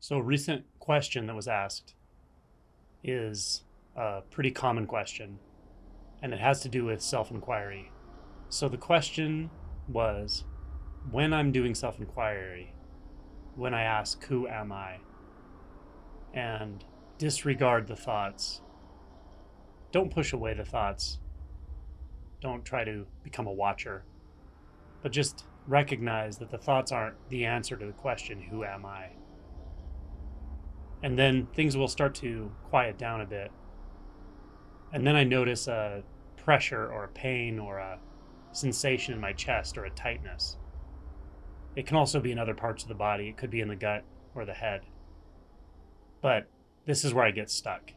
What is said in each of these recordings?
So, a recent question that was asked is a pretty common question, and it has to do with self inquiry. So, the question was, when I'm doing self inquiry, when I ask, who am I? And disregard the thoughts. Don't push away the thoughts. Don't try to become a watcher, but just recognize that the thoughts aren't the answer to the question, who am I? And then things will start to quiet down a bit. And then I notice a pressure or a pain or a sensation in my chest or a tightness. It can also be in other parts of the body. It could be in the gut or the head. But this is where I get stuck.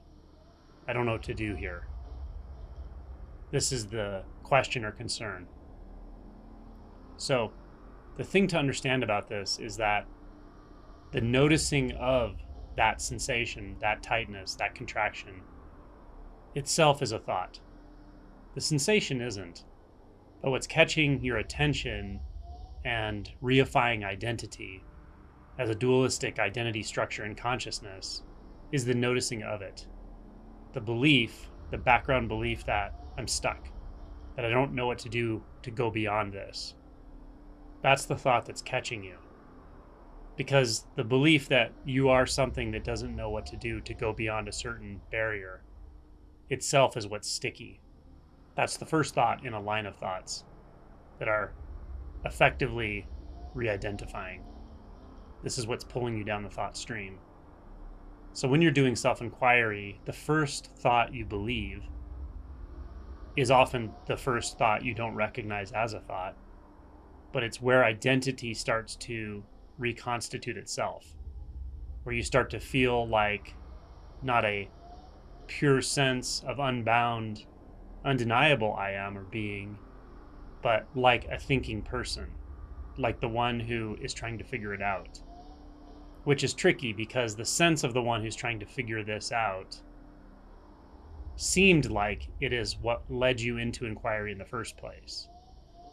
I don't know what to do here. This is the question or concern. So, the thing to understand about this is that the noticing of that sensation, that tightness, that contraction, itself is a thought. The sensation isn't. But what's catching your attention and reifying identity as a dualistic identity structure in consciousness is the noticing of it. The belief, the background belief that I'm stuck, that I don't know what to do to go beyond this. That's the thought that's catching you. Because the belief that you are something that doesn't know what to do to go beyond a certain barrier itself is what's sticky. That's the first thought in a line of thoughts that are effectively re-identifying. This is what's pulling you down the thought stream. So when you're doing self-inquiry, the first thought you believe is often the first thought you don't recognize as a thought, but it's where identity starts to reconstitute itself, where you start to feel like not a pure sense of unbound, undeniable I am or being, but like a thinking person, like the one who is trying to figure it out, which is tricky because the sense of the one who's trying to figure this out seemed like it is what led you into inquiry in the first place,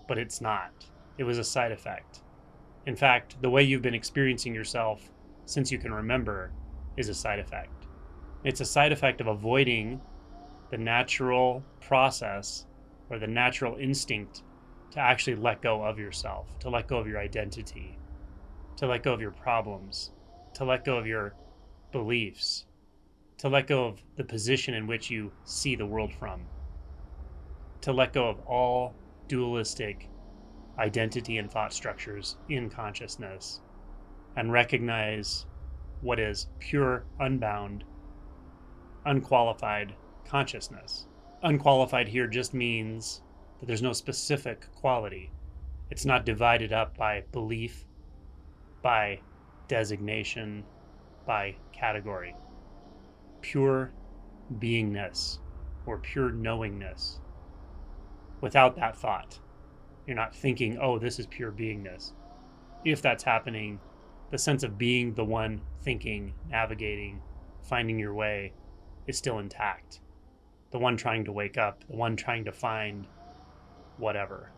but it's not. It was a side effect. In fact, the way you've been experiencing yourself since you can remember is a side effect. It's a side effect of avoiding the natural process or the natural instinct to actually let go of yourself, to let go of your identity, to let go of your problems, to let go of your beliefs, to let go of the position in which you see the world from, to let go of all dualistic identity and thought structures in consciousness and recognize what is pure, unbound, unqualified consciousness. Unqualified here just means that there's no specific quality. It's not divided up by belief, by designation, by category. Pure beingness or pure knowingness without that thought. You're not thinking, oh, this is pure beingness. If that's happening, the sense of being the one thinking, navigating, finding your way is still intact. The one trying to wake up, the one trying to find whatever,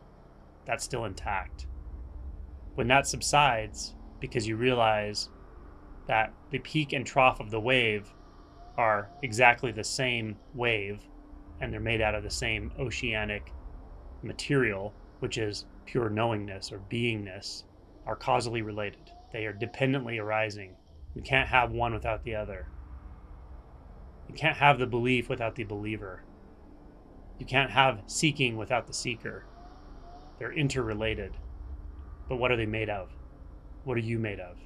that's still intact. When that subsides, because you realize that the peak and trough of the wave are exactly the same wave, and they're made out of the same oceanic material, which is pure knowingness or beingness, are causally related. They are dependently arising. You can't have one without the other. You can't have the belief without the believer. You can't have seeking without the seeker. They're interrelated. But what are they made of? What are you made of?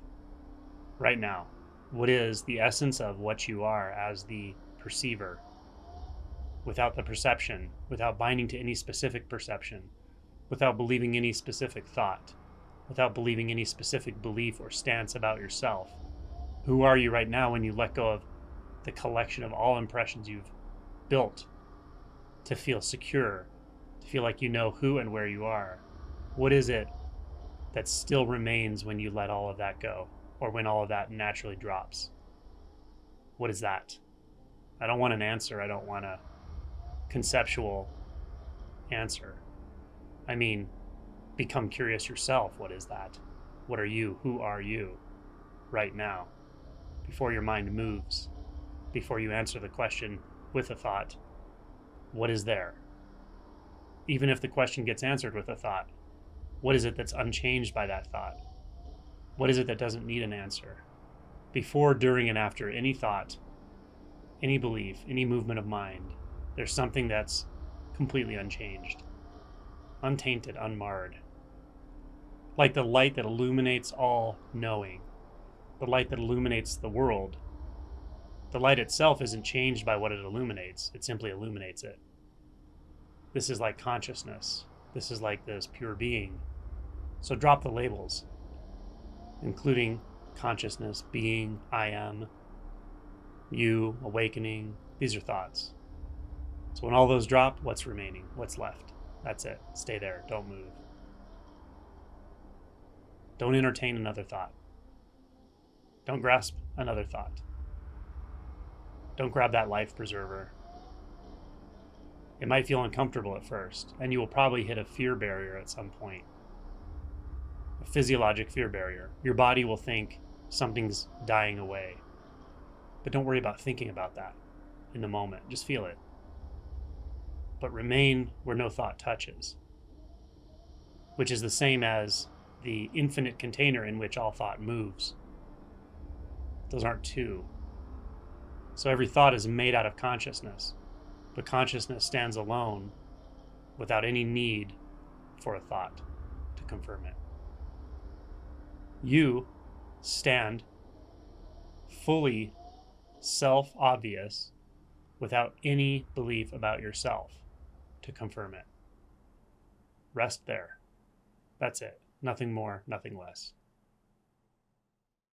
Right now, what is the essence of what you are as the perceiver? Without the perception, without binding to any specific perception, without believing any specific thought, without believing any specific belief or stance about yourself. Who are you right now when you let go of the collection of all impressions you've built to feel secure, to feel like you know who and where you are? What is it that still remains when you let all of that go, or when all of that naturally drops? What is that? I don't want an answer. I don't want a conceptual answer. I mean, become curious yourself. What is that? What are you? Who are you right now? before your mind moves, before you answer the question with a thought, what is there? Even if the question gets answered with a thought, what is it that's unchanged by that thought? What is it that doesn't need an answer? Before, during, and after any thought, any belief, any movement of mind, there's something that's completely unchanged, untainted, unmarred. Like the light that illuminates all knowing, the light that illuminates the world. The light itself isn't changed by what it illuminates, it simply illuminates it. This is like consciousness. This is like this pure being. So drop the labels, including consciousness, being, I am, you, awakening. These are thoughts. So when all those drop, what's remaining? What's left? That's it. Stay there. Don't move. Don't entertain another thought. Don't grasp another thought. Don't grab that life preserver. It might feel uncomfortable at first, and you will probably hit a fear barrier at some point. A physiologic fear barrier. Your body will think something's dying away. But don't worry about thinking about that in the moment. Just feel it. But remain where no thought touches, which is the same as the infinite container in which all thought moves. Those aren't two. So every thought is made out of consciousness, but consciousness stands alone without any need for a thought to confirm it. You stand fully self-obvious without any belief about yourself to confirm it. Rest there. That's it. Nothing more, nothing less.